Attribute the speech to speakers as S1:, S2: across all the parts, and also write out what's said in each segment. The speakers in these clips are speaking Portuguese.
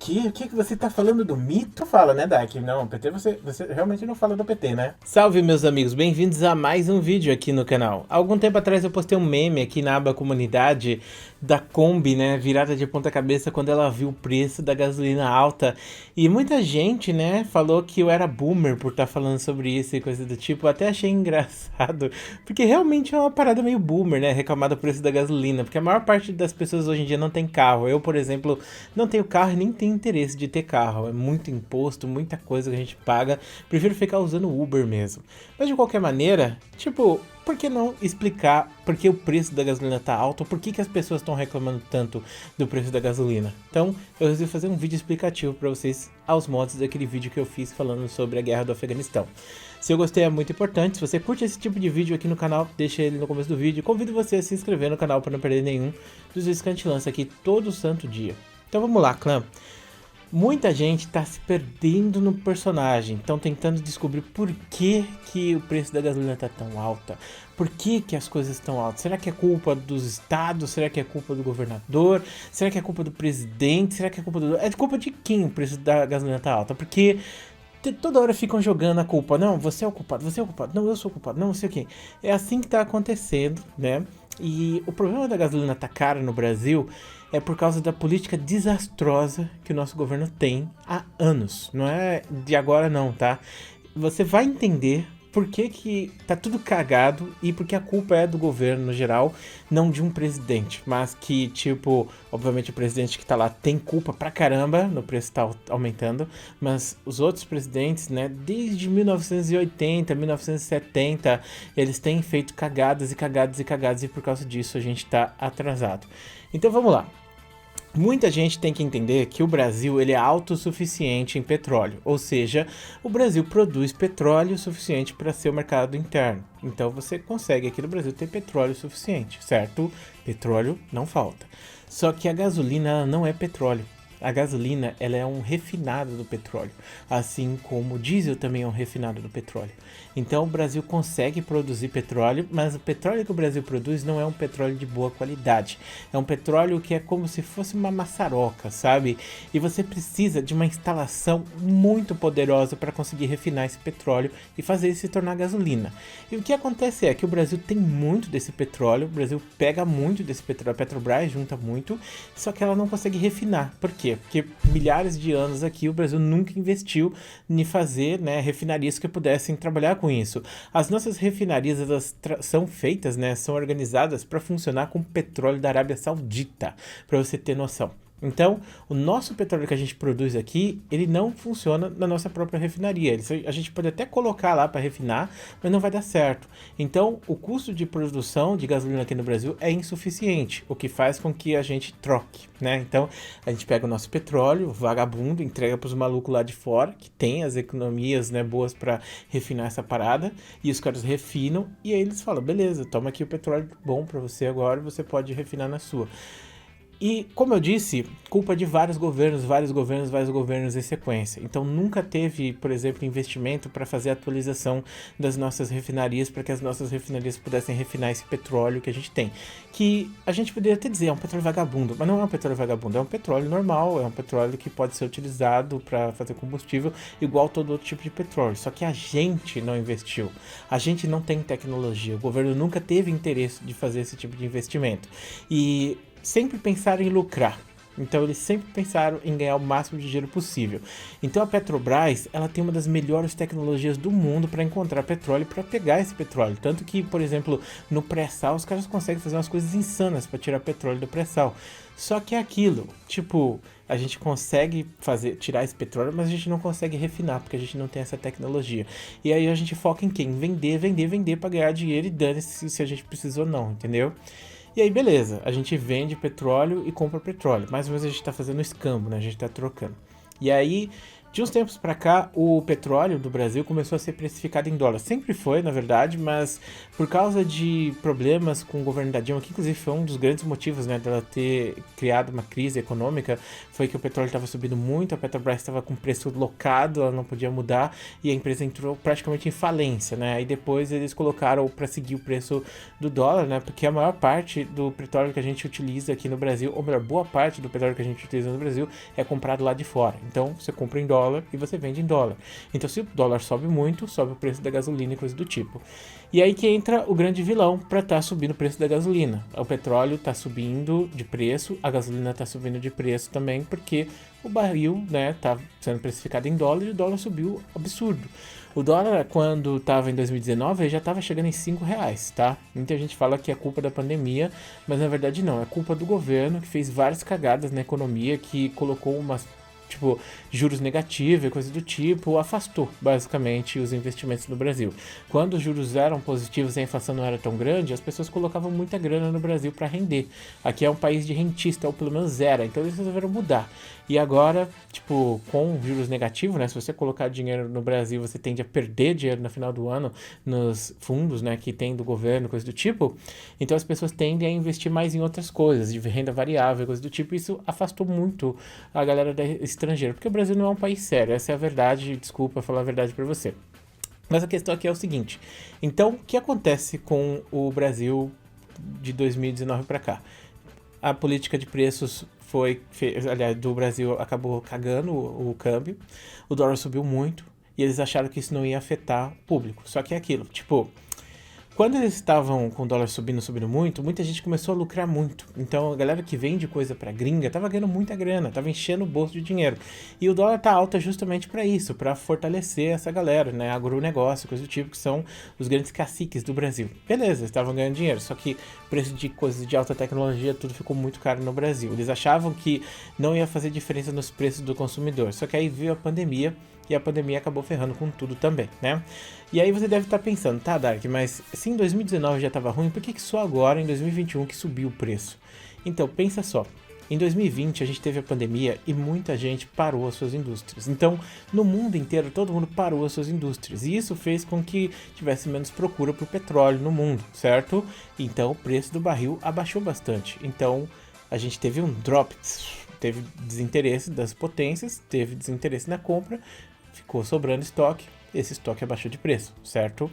S1: quê? O que que você tá falando do mito? Fala, né, Dak? Não, PT você realmente não fala do PT, né? Salve, meus amigos, bem-vindos a mais um vídeo aqui no canal. Há algum tempo atrás eu postei um meme aqui na aba comunidade da Kombi, né, virada de ponta cabeça quando ela viu o preço da gasolina alta. E muita gente, né, falou que eu era boomer por estar falando sobre isso e coisa do tipo. Eu até achei engraçado, porque realmente é uma parada meio boomer, né, reclamar do preço da gasolina. Porque a maior parte das pessoas hoje em dia não tem carro. Eu, por exemplo, não tenho carro e nem tenho interesse de ter carro. É muito imposto, muita coisa que a gente paga. Prefiro ficar usando Uber mesmo. Mas de qualquer maneira, tipo, por que não explicar por que o preço da gasolina tá alto? Por que as pessoas estão reclamando tanto do preço da gasolina? Então, eu resolvi fazer um vídeo explicativo para vocês aos modos daquele vídeo que eu fiz falando sobre a guerra do Afeganistão. Se eu gostei, é muito importante. Se você curte esse tipo de vídeo aqui no canal, deixa ele no começo do vídeo. Convido você a se inscrever no canal para não perder nenhum dos vídeos que a gente lança aqui todo santo dia. Então vamos lá, clã. Muita gente está se perdendo no personagem, estão tentando descobrir por que o preço da gasolina está tão alta, por que as coisas estão altas. Será que é culpa dos estados? Será que é culpa do governador? Será que é culpa do presidente? Será que é culpa do... É culpa de quem o preço da gasolina está alta? Porque toda hora ficam jogando a culpa. Não, você é o culpado, você é o culpado. Não, eu sou o culpado, não sei o quê. É assim que está acontecendo, né? E o problema da gasolina tá cara no Brasil é por causa da política desastrosa que o nosso governo tem há anos. Não é de agora não, tá? Você vai entender por que tá tudo cagado e porque a culpa é do governo no geral, não de um presidente. Mas que, tipo, obviamente o presidente que tá lá tem culpa pra caramba no preço tá aumentando, mas os outros presidentes, né, desde 1980, 1970, eles têm feito cagadas e cagadas e cagadas e por causa disso a gente tá atrasado. Então vamos lá. Muita gente tem que entender que o Brasil ele é autossuficiente em petróleo, ou seja, o Brasil produz petróleo suficiente para ser o mercado interno. Então você consegue aqui no Brasil ter petróleo suficiente, certo? Petróleo não falta. Só que a gasolina ela não é petróleo. A gasolina ela é um refinado do petróleo, assim como o diesel também é um refinado do petróleo. Então o Brasil consegue produzir petróleo, mas o petróleo que o Brasil produz não é um petróleo de boa qualidade. É um petróleo que é como se fosse uma maçaroca, sabe? E você precisa de uma instalação muito poderosa para conseguir refinar esse petróleo e fazer ele se tornar gasolina. E o que acontece é que o Brasil tem muito desse petróleo, o Brasil pega muito desse petróleo, a Petrobras junta muito, só que ela não consegue refinar. Por quê? Porque milhares de anos aqui o Brasil nunca investiu em fazer, né, refinarias que pudessem trabalhar com isso. As nossas refinarias elas são feitas, né, são organizadas para funcionar com petróleo da Arábia Saudita, para você ter noção. Então, o nosso petróleo que a gente produz aqui, ele não funciona na nossa própria refinaria. A gente pode até colocar lá para refinar, mas não vai dar certo. Então, o custo de produção de gasolina aqui no Brasil é insuficiente, o que faz com que a gente troque, né? Então, a gente pega o nosso petróleo, vagabundo, entrega para os malucos lá de fora, que tem as economias, né, boas para refinar essa parada, e os caras refinam, e aí eles falam, beleza, toma aqui o petróleo bom para você agora, você pode refinar na sua. E, como eu disse, culpa de vários governos em sequência. Então, nunca teve, por exemplo, investimento para fazer a atualização das nossas refinarias, para que as nossas refinarias pudessem refinar esse petróleo que a gente tem. Que a gente poderia até dizer, é um petróleo vagabundo, mas não é um petróleo vagabundo, é um petróleo normal, é um petróleo que pode ser utilizado para fazer combustível, igual todo outro tipo de petróleo. Só que a gente não investiu, a gente não tem tecnologia, o governo nunca teve interesse de fazer esse tipo de investimento. E sempre pensaram em lucrar. Então eles sempre pensaram em ganhar o máximo de dinheiro possível. Então a Petrobras, ela tem uma das melhores tecnologias do mundo para encontrar petróleo e para pegar esse petróleo. Tanto que, por exemplo, no pré-sal os caras conseguem fazer umas coisas insanas para tirar petróleo do pré-sal. Só que é aquilo, tipo, a gente consegue tirar esse petróleo, mas a gente não consegue refinar, porque a gente não tem essa tecnologia. E aí a gente foca em quem? Vender para ganhar dinheiro e dane-se se a gente precisa ou não, entendeu? E aí, beleza, a gente vende petróleo e compra petróleo. Mais ou menos a gente está fazendo escambo, né? A gente está trocando. E aí, De uns tempos para cá, o petróleo do Brasil começou a ser precificado em dólar. Sempre foi, na verdade, mas por causa de problemas com o governo da Dilma, que inclusive foi um dos grandes motivos, né, dela ter criado uma crise econômica, foi que o petróleo estava subindo muito, a Petrobras estava com preço locado, ela não podia mudar, e a empresa entrou praticamente em falência, né? Aí depois eles colocaram para seguir o preço do dólar, né? Porque a maior parte do petróleo que a gente utiliza aqui no Brasil, ou melhor, boa parte do petróleo que a gente utiliza no Brasil é comprado lá de fora. Então você compra em dólar e você vende em dólar. Então se o dólar sobe muito, sobe o preço da gasolina e coisa do tipo. E aí que entra o grande vilão para estar subindo o preço da gasolina. O petróleo está subindo de preço, a gasolina está subindo de preço também, porque o barril, né, tá sendo precificado em dólar e o dólar subiu absurdo. O dólar, quando estava em 2019, ele já estava chegando em R$ 5, tá? Muita gente fala que é culpa da pandemia, mas na verdade não, é culpa do governo que fez várias cagadas na economia, que colocou umas tipo, juros negativos e coisa do tipo, afastou basicamente os investimentos no Brasil. Quando os juros eram positivos e a inflação não era tão grande, as pessoas colocavam muita grana no Brasil para render. Aqui é um país de rentista, ou pelo menos era, então eles resolveram mudar. E agora, tipo, com juros negativos, né? Se você colocar dinheiro no Brasil, você tende a perder dinheiro no final do ano nos fundos, né? Que tem do governo, coisa do tipo. Então as pessoas tendem a investir mais em outras coisas, de renda variável, coisa do tipo. Isso afastou muito a galera estrangeira, porque o Brasil não é um país sério. Essa é a verdade. Desculpa falar a verdade para você. Mas a questão aqui é o seguinte. Então, o que acontece com o Brasil de 2019 para cá? A política de preços aliás, do Brasil acabou cagando o câmbio, o dólar subiu muito e eles acharam que isso não ia afetar o público. Só que é aquilo, tipo, quando eles estavam com o dólar subindo muito, muita gente começou a lucrar muito. Então a galera que vende coisa pra gringa tava ganhando muita grana, tava enchendo o bolso de dinheiro. E o dólar tá alto justamente para isso, para fortalecer essa galera, né? Agronegócio, coisa do tipo, que são os grandes caciques do Brasil. Beleza, eles estavam ganhando dinheiro, só que o preço de coisas de alta tecnologia, tudo ficou muito caro no Brasil. Eles achavam que não ia fazer diferença nos preços do consumidor. Só que aí veio a pandemia, e a pandemia acabou ferrando com tudo também, né? E aí você deve estar pensando, tá, Dark, mas se em 2019 já estava ruim, por que só agora, em 2021, que subiu o preço? Então, pensa só. Em 2020 a gente teve a pandemia e muita gente parou as suas indústrias. Então, no mundo inteiro, todo mundo parou as suas indústrias. E isso fez com que tivesse menos procura por petróleo no mundo, certo? Então, o preço do barril abaixou bastante. Então, a gente teve um drop, teve desinteresse das potências, teve desinteresse na compra, ficou sobrando estoque, esse estoque abaixou de preço, certo?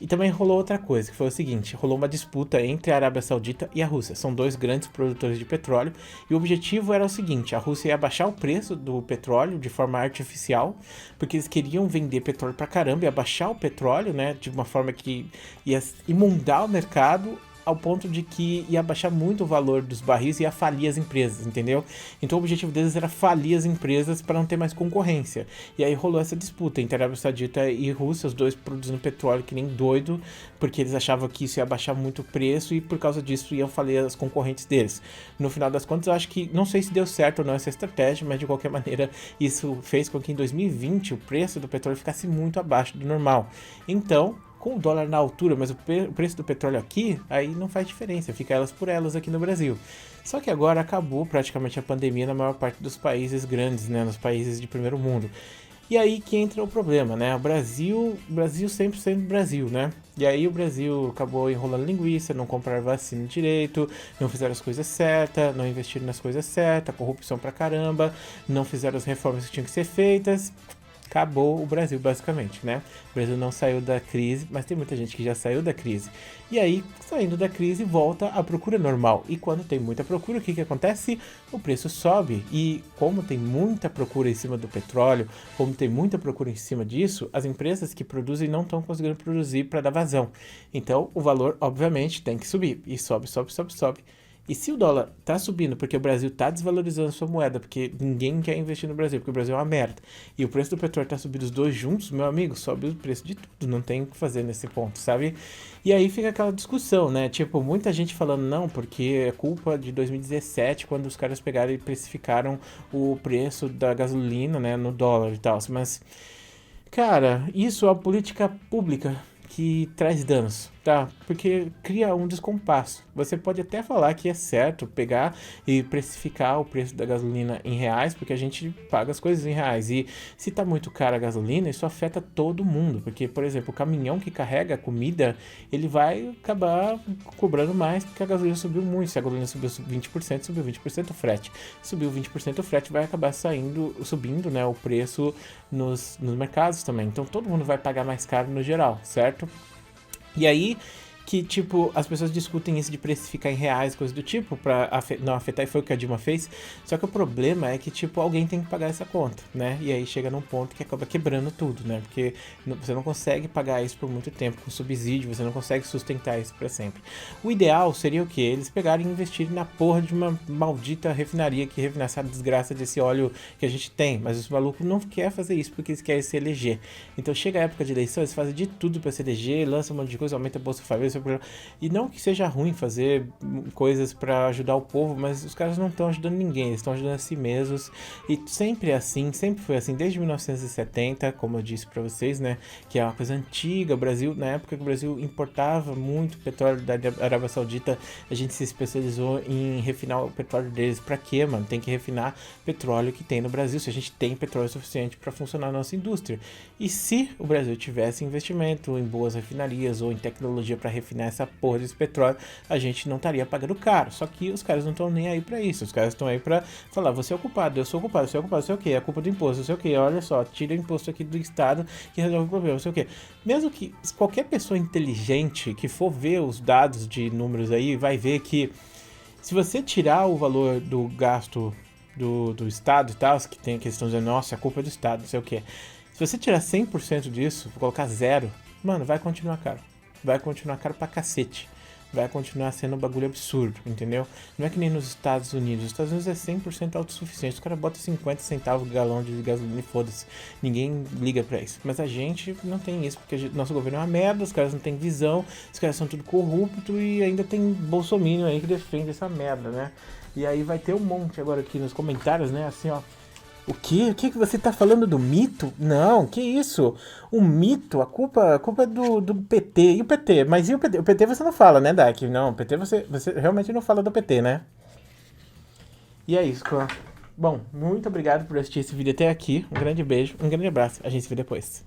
S1: E também rolou outra coisa, que foi o seguinte, rolou uma disputa entre a Arábia Saudita e a Rússia. São dois grandes produtores de petróleo, e o objetivo era o seguinte, a Rússia ia baixar o preço do petróleo de forma artificial, porque eles queriam vender petróleo pra caramba, ia baixar o petróleo, né, de uma forma que ia imundar o mercado, ao ponto de que ia baixar muito o valor dos barris e ia falir as empresas, entendeu? Então o objetivo deles era falir as empresas para não ter mais concorrência. E aí rolou essa disputa entre Arábia Saudita e Rússia, os dois produzindo petróleo que nem doido, porque eles achavam que isso ia baixar muito o preço e por causa disso iam falir as concorrentes deles. No final das contas, eu acho que, não sei se deu certo ou não essa estratégia, mas de qualquer maneira isso fez com que em 2020 o preço do petróleo ficasse muito abaixo do normal. Então, com o dólar na altura, mas o preço do petróleo aqui, aí não faz diferença, fica elas por elas aqui no Brasil. Só que agora acabou praticamente a pandemia na maior parte dos países grandes, né, nos países de primeiro mundo. E aí que entra o problema, né? O Brasil sempre sendo Brasil, né? E aí o Brasil acabou enrolando linguiça, não compraram vacina direito, não fizeram as coisas certas, não investiram nas coisas certas, corrupção pra caramba, não fizeram as reformas que tinham que ser feitas. Acabou o Brasil, basicamente, né? O Brasil não saiu da crise, mas tem muita gente que já saiu da crise. E aí, saindo da crise, volta a procura normal. E quando tem muita procura, o que acontece? O preço sobe. E como tem muita procura em cima do petróleo, como tem muita procura em cima disso, as empresas que produzem não estão conseguindo produzir para dar vazão. Então, o valor, obviamente, tem que subir. E sobe, sobe, sobe, sobe. E se o dólar tá subindo porque o Brasil tá desvalorizando sua moeda, porque ninguém quer investir no Brasil, porque o Brasil é uma merda, e o preço do petróleo tá subindo os dois juntos, meu amigo, sobe o preço de tudo, não tem o que fazer nesse ponto, sabe? E aí fica aquela discussão, né? Tipo, muita gente falando, não, porque é culpa de 2017, quando os caras pegaram e precificaram o preço da gasolina, né, no dólar e tal, mas, cara, isso é uma política pública que traz danos, tá? Porque cria um descompasso. Você pode até falar que é certo pegar e precificar o preço da gasolina em reais, porque a gente paga as coisas em reais. E se tá muito cara a gasolina, isso afeta todo mundo. Porque, por exemplo, o caminhão que carrega a comida, ele vai acabar cobrando mais porque a gasolina subiu muito. Se a gasolina subiu 20%, subiu 20% o frete. Subiu 20% o frete, vai acabar subindo, né, o preço nos mercados também. Então todo mundo vai pagar mais caro no geral, certo? E aí que, tipo, as pessoas discutem isso de precificar em reais, coisa do tipo, pra não afetar, e foi o que a Dilma fez. Só que o problema é que, tipo, alguém tem que pagar essa conta, né? E aí chega num ponto que acaba quebrando tudo, né? Porque você não consegue pagar isso por muito tempo com subsídio, você não consegue sustentar isso pra sempre. O ideal seria o quê? Eles pegarem e investirem na porra de uma maldita refinaria que refina essa desgraça desse óleo que a gente tem. Mas os malucos não querem fazer isso porque eles querem se eleger. Então chega a época de eleição, eles fazem de tudo pra se eleger, lançam um monte de coisa, aumenta a Bolsa Família. E não que seja ruim fazer coisas para ajudar o povo, mas os caras não estão ajudando ninguém, eles estão ajudando a si mesmos. E sempre é assim, sempre foi assim, desde 1970, como eu disse para vocês, né? Que é uma coisa antiga. O Brasil, na época que o Brasil importava muito petróleo da Arábia Saudita, a gente se especializou em refinar o petróleo deles. Pra quê, mano? Tem que refinar petróleo que tem no Brasil, se a gente tem petróleo suficiente para funcionar a nossa indústria. E se o Brasil tivesse investimento em boas refinarias ou em tecnologia para refinar essa porra desse petróleo, a gente não estaria pagando caro. Só que os caras não estão nem aí para isso. Os caras estão aí para falar: você é o culpado, eu sou o culpado, você é o culpado, sei o que, é a culpa do imposto, sei o que, olha só, tira o imposto aqui do Estado que resolve o problema, sei o que. Mesmo que qualquer pessoa inteligente que for ver os dados de números aí, vai ver que se você tirar o valor do gasto do Estado e tal, que eles estão dizendo, nossa, a culpa é do Estado, não sei o que. Se você tirar 100% disso, colocar zero, mano, vai continuar caro. Vai continuar caro pra cacete. Vai continuar sendo um bagulho absurdo, entendeu? Não é que nem nos Estados Unidos. Os Estados Unidos é 100% autossuficiente. Os caras botam 50 centavos de galão de gasolina e foda-se. Ninguém liga pra isso. Mas a gente não tem isso, porque nosso governo é uma merda, os caras não têm visão, os caras são tudo corrupto e ainda tem bolsominion aí que defende essa merda, né? E aí vai ter um monte agora aqui nos comentários, né? Assim, ó. O quê? O que você tá falando do mito? Não, que isso? O mito? A culpa é do PT. E o PT? Mas e o PT? O PT você não fala, né, Dak? Não, o PT você realmente não fala do PT, né? E é isso, Clã. Bom, muito obrigado por assistir esse vídeo até aqui. Um grande beijo, um grande abraço. A gente se vê depois.